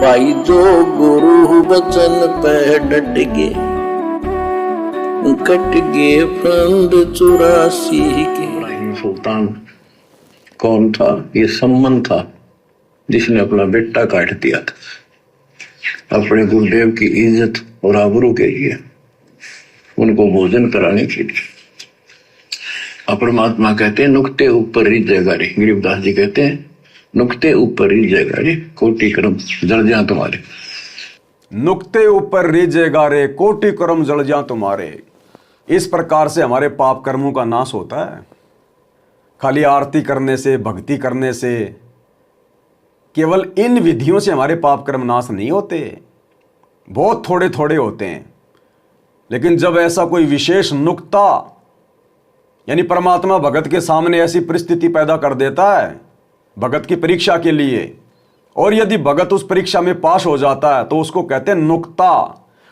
भाई जो गुरु वचन पे डट गे, कट गे फंद 84 के। इब्राहिम सुल्तान कौन था? ये सम्मन था जिसने अपना बेटा काट दिया था अपने गुरुदेव की इज्जत और आबरू के लिए, उनको भोजन कराने के लिए। परमात्मा कहते हैं नुक्ते ऊपर रिझेगा रे, गरीबदास जी कहते हैं नुक्ते ऊपर रिझेगा रे कोटि कर्म जल जा तुम्हारे। नुक्ते ऊपर रिझेगा रे कोटि कर्म जल जा तुम्हारे। इस प्रकार से हमारे पाप कर्मों का नाश होता है। खाली आरती करने से, भक्ति करने से, केवल इन विधियों से हमारे पाप कर्म नाश नहीं होते, बहुत थोड़े थोड़े होते हैं। लेकिन जब ऐसा कोई विशेष नुक्ता यानी परमात्मा भगत के सामने ऐसी परिस्थिति पैदा कर देता है भगत की परीक्षा के लिए, और यदि भगत उस परीक्षा में पास हो जाता है तो उसको कहते हैं नुक्ता।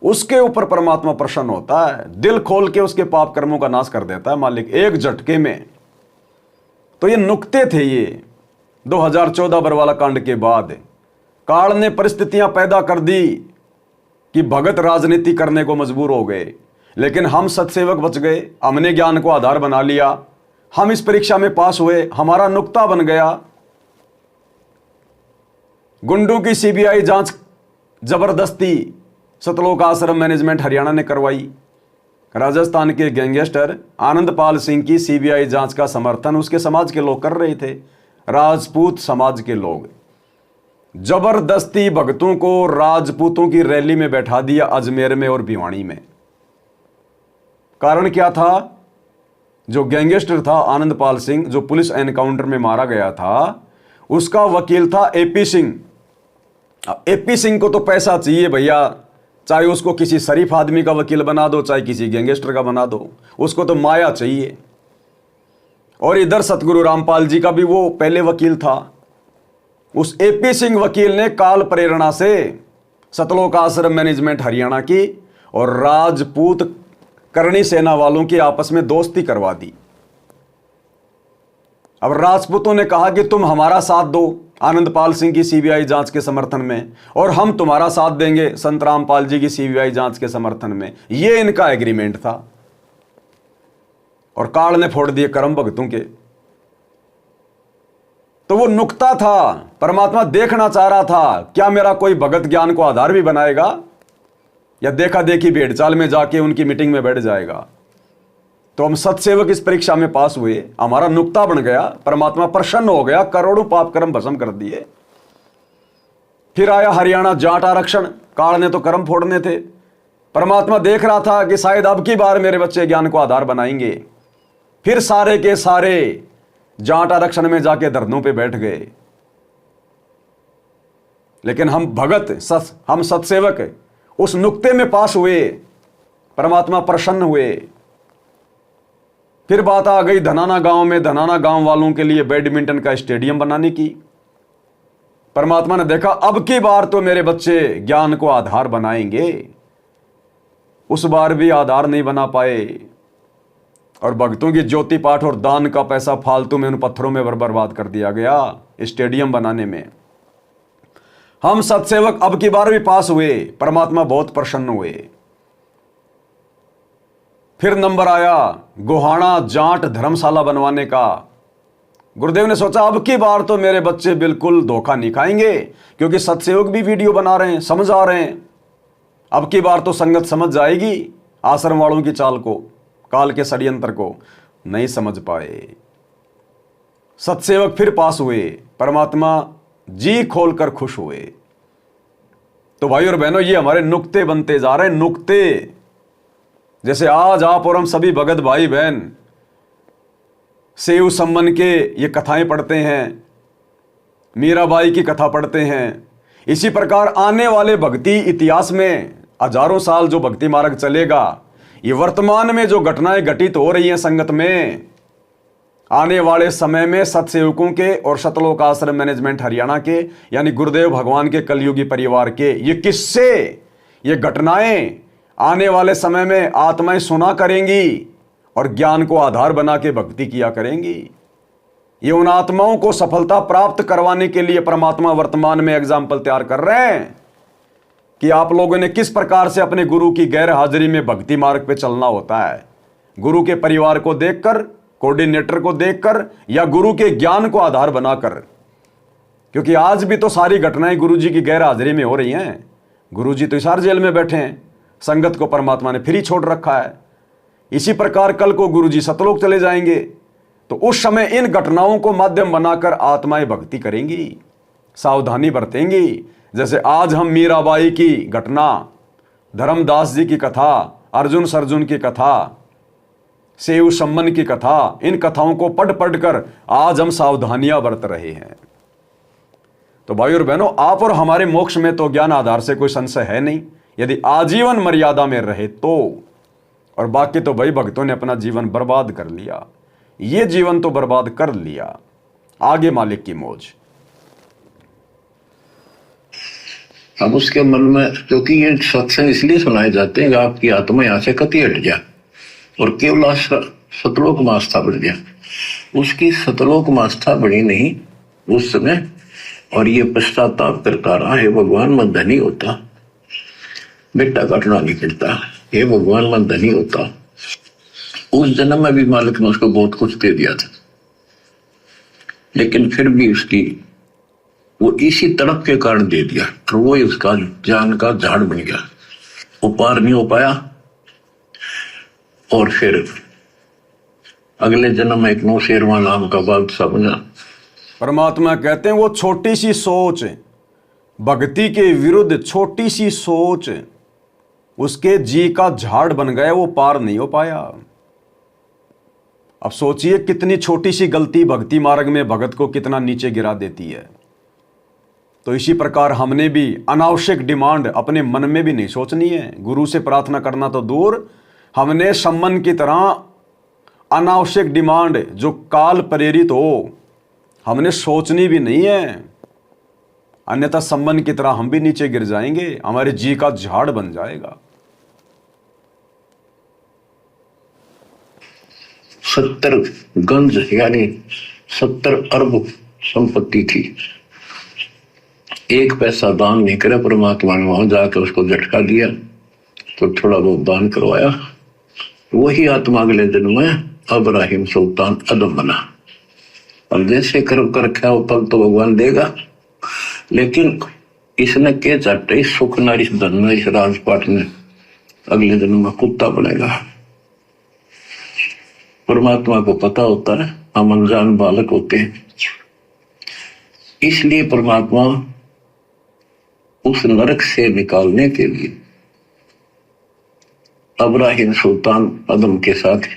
उसके ऊपर परमात्मा प्रसन्न होता है, दिल खोल के उसके पाप कर्मों का नाश कर देता है मालिक एक झटके में। तो ये नुक्ते थे। ये 2014 बरवाला कांड के बाद काल ने परिस्थितियां पैदा कर दी कि भगत राजनीति करने को मजबूर हो गए, लेकिन हम सत्सेवक बच गए। हमने ज्ञान को आधार बना लिया, हम इस परीक्षा में पास हुए, हमारा नुक्ता बन गया। गुंडों की सीबीआई जांच जबरदस्ती सतलोक आश्रम मैनेजमेंट हरियाणा ने करवाई। राजस्थान के गैंगस्टर आनंदपाल सिंह की सीबीआई जांच का समर्थन उसके समाज के लोग कर रहे थे, राजपूत समाज के लोग। जबरदस्ती भक्तों को राजपूतों की रैली में बैठा दिया अजमेर में और भिवानी में। कारण क्या था? जो गैंगस्टर था आनंदपाल सिंह, जो पुलिस एनकाउंटर में मारा गया था, उसका वकील था एपी सिंह। एपी सिंह को तो पैसा चाहिए भैया, चाहे उसको किसी शरीफ आदमी का वकील बना दो, चाहे किसी गैंगस्टर का बना दो, उसको तो माया चाहिए। और इधर सतगुरु रामपाल जी का भी वो पहले वकील था। उस एपी सिंह वकील ने काल प्रेरणा से सतलोक आश्रम मैनेजमेंट हरियाणा की और राजपूत करणी सेना वालों की आपस में दोस्ती करवा दी। अब राजपूतों ने कहा कि तुम हमारा साथ दो आनंदपाल सिंह की सीबीआई जांच के समर्थन में, और हम तुम्हारा साथ देंगे संत रामपाल जी की सीबीआई जांच के समर्थन में। यह इनका एग्रीमेंट था। और काल ने फोड़ दिए करम भक्तों के। तो वो नुक्ता था। परमात्मा देखना चाह रहा था, क्या मेरा कोई भगत ज्ञान को आधार भी बनाएगा, या देखा देखी भेड़ चाल में जाके उनकी मीटिंग में बैठ जाएगा। तो हम सत्सेवक इस परीक्षा में पास हुए, हमारा नुक्ता बन गया, परमात्मा प्रसन्न हो गया, करोड़ों पाप कर्म भस्म कर दिए। फिर आया हरियाणा जाट आरक्षण। काल ने तो कर्म फोड़ने थे। परमात्मा देख रहा था कि शायद अब की बार मेरे बच्चे ज्ञान को आधार बनाएंगे। फिर सारे के सारे जाट आरक्षण में जाके धरनों पे बैठ गए। लेकिन हम भगत, हम सत्सेवक उस नुक्ते में पास हुए, परमात्मा प्रसन्न हुए। फिर बात आ गई धनाना गांव में, धनाना गांव वालों के लिए बैडमिंटन का स्टेडियम बनाने की। परमात्मा ने देखा अब की बार तो मेरे बच्चे ज्ञान को आधार बनाएंगे। उस बार भी आधार नहीं बना पाए, और भक्तों की ज्योति पाठ और दान का पैसा फालतू में उन पत्थरों में बर्बाद कर दिया गया स्टेडियम बनाने में। हम सत्सेवक अब की बार भी पास हुए, परमात्मा बहुत प्रसन्न हुए। फिर नंबर आया गोहाना जाट धर्मशाला बनवाने का। गुरुदेव ने सोचा अब की बार तो मेरे बच्चे बिल्कुल धोखा नहीं खाएंगे, क्योंकि सत्सेवक भी वीडियो बना रहे हैं, समझा रहे हैं। अब की बार तो संगत समझ जाएगी आश्रम वालों की चाल को, काल के षड्यंत्र को। नहीं समझ पाए। सत्सेवक फिर पास हुए, परमात्मा जी खोलकर खुश हुए। तो भाई और बहनों, ये हमारे नुक्ते बनते जा रहे हैं। नुक्ते जैसे आज आप और हम सभी भगत भाई बहन सेव सम्मन के ये कथाएं पढ़ते हैं, मीराबाई की कथा पढ़ते हैं, इसी प्रकार आने वाले भक्ति इतिहास में हजारों साल जो भक्ति मार्ग चलेगा, ये वर्तमान में जो घटनाएं घटित हो रही हैं संगत में, आने वाले समय में सत्सेवकों के और सतलोक आश्रम मैनेजमेंट हरियाणा के यानी गुरुदेव भगवान के कलयुगी परिवार के ये किस्से, ये घटनाएं आने वाले समय में आत्माएं सुना करेंगी और ज्ञान को आधार बना के भक्ति किया करेंगी। ये उन आत्माओं को सफलता प्राप्त करवाने के लिए परमात्मा वर्तमान में एग्जाम्पल तैयार कर रहे हैं कि आप लोगों ने किस प्रकार से अपने गुरु की गैर हाजिरी में भक्ति मार्ग पे चलना होता है। गुरु के परिवार को देखकर, कोऑर्डिनेटर को देखकर, या गुरु के ज्ञान को आधार बनाकर। क्योंकि आज भी तो सारी घटनाएं गुरु जी की गैर हाजिरी में हो रही हैं। गुरु जी तो हिसार जेल में बैठे हैं, संगत को परमात्मा ने फ्री छोड़ रखा है। इसी प्रकार कल को गुरु जी सतलोक चले जाएंगे, तो उस समय इन घटनाओं को माध्यम बनाकर आत्माएं भक्ति करेंगी, सावधानी बरतेंगी। जैसे आज हम मीराबाई की घटना, धर्मदास जी की कथा, अर्जुन सर्जुन की कथा, सेव सम्मन की कथा, इन कथाओं को पढ़ पढ़कर आज हम सावधानियां बरत रहे हैं। तो भाई और बहनों, आप और हमारे मोक्ष में तो ज्ञान आधार से कोई संशय है नहीं, यदि आजीवन मर्यादा में रहे तो। और बाकी तो भाई भक्तों ने अपना जीवन बर्बाद कर लिया, ये जीवन तो बर्बाद कर लिया, आगे मालिक की मौज। अब उसके मन में, क्योंकि ये सत्संग इसलिए सुनाए जाते हैं कि आपकी आत्मा यहां से कति हट जाए और केवल सतलोक में आस्था बढ़ जाए। उसकी सतलोक में आस्था बढ़ी नहीं उस समय, और ये पश्चाताप करता रहा, हे भगवान मैं धनी होता, बेटा काटना नहीं पड़ता, हे भगवान मैं धनी होता। उस जन्म में भी मालिक ने उसको बहुत कुछ दे दिया था, लेकिन फिर भी उसकी वो इसी तड़प के कारण दे दिया, तो वो उसका जान का झाड़ बन गया, वो पार नहीं हो पाया। और फिर अगले जन्म में एक नौशेरवा नाम का बादशाह बना। परमात्मा कहते हैं वो छोटी सी सोच, भक्ति के विरुद्ध छोटी सी सोच उसके जी का झाड़ बन गया, वो पार नहीं हो पाया। अब सोचिए कितनी छोटी सी गलती भक्ति मार्ग में भगत को कितना नीचे गिरा देती है। तो इसी प्रकार हमने भी अनावश्यक डिमांड अपने मन में भी नहीं सोचनी है। गुरु से प्रार्थना करना तो दूर, हमने सम्मन की तरह अनावश्यक डिमांड जो काल प्रेरित हो हमने सोचनी भी नहीं है, अन्यथा सम्मन की तरह हम भी नीचे गिर जाएंगे, हमारे जी का झाड़ बन जाएगा। 70 गंज यानी 70 अरब संपत्ति थी, एक पैसा दान नहीं करे परमात्मा ने। वहां जाकर उसको झटका दिया तो थोड़ा बहुत दान करवाया। वही आत्मा अगले दिन में अब्राहिम सुल्तान अदम बना। अब जैसे कर्म कर रखा वो फल तो भगवान देगा, लेकिन इसने के चाटे सुख न इस धन न इस राजपाट ने अगले दिन में कुत्ता बनेगा। परमात्मा को पता होता है, हम अनजान बालक होते हैं। इसलिए परमात्मा उस नरक से निकालने के लिए अब्राहिम सुल्तान अदम के साथ,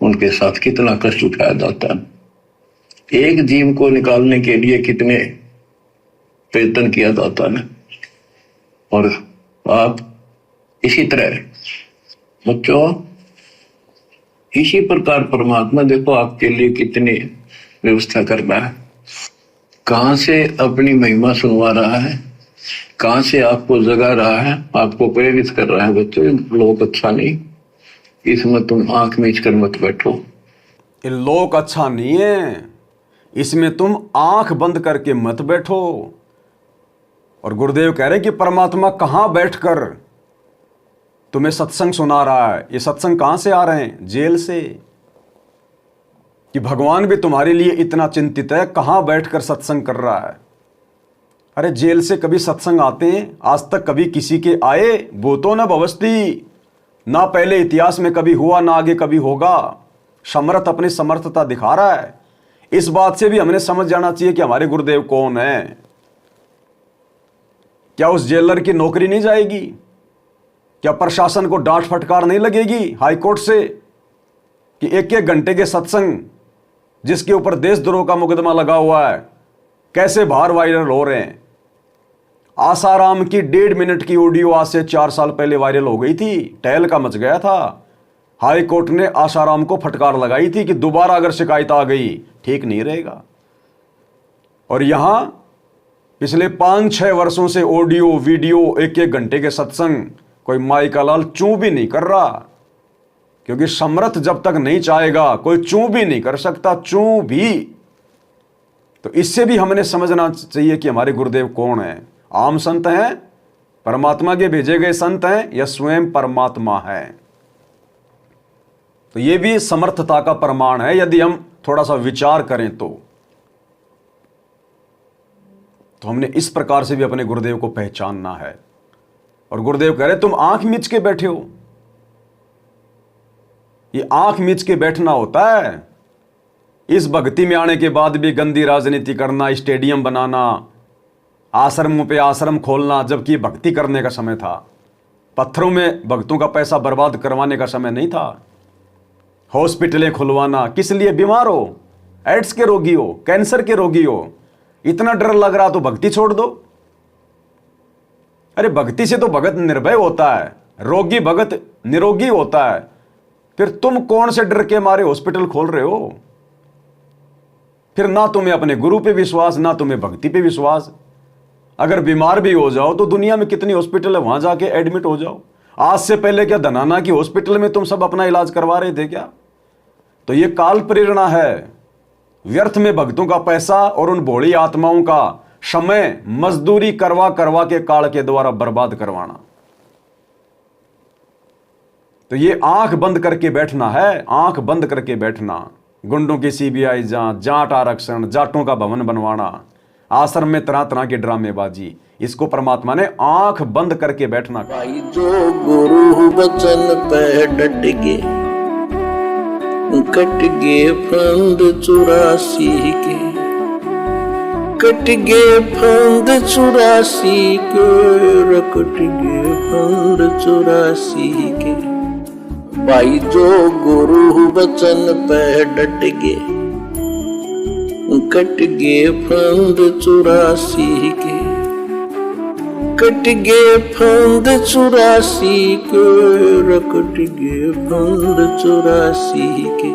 उनके साथ कितना कष्ट उठाया जाता है। एक जीव को निकालने के लिए कितने प्रयत्न किया जाता है। और आप इसी तरह बच्चों, इसी प्रकार परमात्मा देखो आपके लिए कितनी व्यवस्था कर रहा है, कहां से अपनी महिमा सुनवा रहा है, कहां से आपको जगा रहा है, आपको प्रेरित कर रहा है। बच्चों लोक अच्छा नहीं, इसमें तुम आंख मीच कर मत बैठो। ये लोक अच्छा नहीं है, इसमें तुम आंख बंद करके मत बैठो। और गुरुदेव कह रहे कि परमात्मा कहां बैठकर तुम्हें सत्संग सुना रहा है। ये सत्संग कहां से आ रहे हैं? जेल से। कि भगवान भी तुम्हारे लिए इतना चिंतित है, कहां बैठकर सत्संग कर रहा है। अरे जेल से कभी सत्संग आते हैं? आज तक कभी किसी के आए? भूतो न भवस्ति, ना पहले इतिहास में कभी हुआ, ना आगे कभी होगा। समर्थ अपनी समर्थता दिखा रहा है। इस बात से भी हमने समझ जाना चाहिए कि हमारे गुरुदेव कौन है। क्या उस जेलर की नौकरी नहीं जाएगी? क्या प्रशासन को डांट फटकार नहीं लगेगी हाई कोर्ट से कि एक एक घंटे के सत्संग जिसके ऊपर देशद्रोह का मुकदमा लगा हुआ है कैसे बाहर वायरल हो रहे हैं? आसाराम की 1.5 मिनट की ऑडियो आज से 4 साल पहले वायरल हो गई थी, टहल का मच गया था। हाई कोर्ट ने आसाराम को फटकार लगाई थी कि दोबारा अगर शिकायत आ गई ठीक नहीं रहेगा। और यहां पिछले 5-6 वर्षों से ऑडियो वीडियो एक एक घंटे के सत्संग, कोई माई का लाल चूं भी नहीं कर रहा। क्योंकि समर्थ जब तक नहीं चाहेगा कोई चूं भी नहीं कर सकता, चूं भी। तो इससे भी हमने समझना चाहिए कि हमारे गुरुदेव कौन है। आम संत हैं, परमात्मा के भेजे गए संत हैं, या स्वयं परमात्मा है। तो यह भी समर्थता का प्रमाण है यदि हम थोड़ा सा विचार करें तो हमने इस प्रकार से भी अपने गुरुदेव को पहचानना है। और गुरुदेव कह रहे तुम आंख मीच के बैठे हो। ये आंख मीच के बैठना होता है। इस भक्ति में आने के बाद भी गंदी राजनीति करना, स्टेडियम बनाना, आश्रमों पे आश्रम खोलना, जबकि भक्ति करने का समय था। पत्थरों में भक्तों का पैसा बर्बाद करवाने का समय नहीं था। हॉस्पिटलें खुलवाना, किस लिए? बीमार हो, एड्स के रोगी हो, कैंसर के रोगी हो, इतना डर लग रहा तो भक्ति छोड़ दो। अरे भक्ति से तो भगत निर्भय होता है, रोगी भगत निरोगी होता है। फिर तुम कौन से डर के मारे हॉस्पिटल खोल रहे हो? फिर ना तुम्हें अपने गुरु पे विश्वास, ना तुम्हें भक्ति पे विश्वास। अगर बीमार भी हो जाओ तो दुनिया में कितनी हॉस्पिटल है, वहां जाके एडमिट हो जाओ। आज से पहले क्या धनाना की हॉस्पिटल में तुम सब अपना इलाज करवा रहे थे क्या? तो ये काल प्रेरणा है। व्यर्थ में भक्तों का पैसा और उन भोली आत्माओं का समय मजदूरी करवा करवा के काल के द्वारा बर्बाद करवाना। तो ये आंख बंद करके बैठना है, आंख बंद करके बैठना। गुंडों की सीबीआई जांच, जाट आरक्षण, जाटों का भवन बनवाना, आश्रम में तरह तरह की ड्रामेबाजी, इसको परमात्मा ने आंख बंद करके बैठना कहा। भाई जो गुरु वचन पे डट गे, कट गे फंद 84 के, कट गे फंद 84 के, कट गे फंद 84 के। भाई जो गुरु वचन पे डट गे, कट गे फंद 84 के, कट गे फंद 84 के, कट गे फंद 84 के।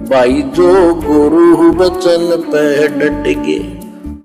भाई जो गुरु वचन पे डट गे,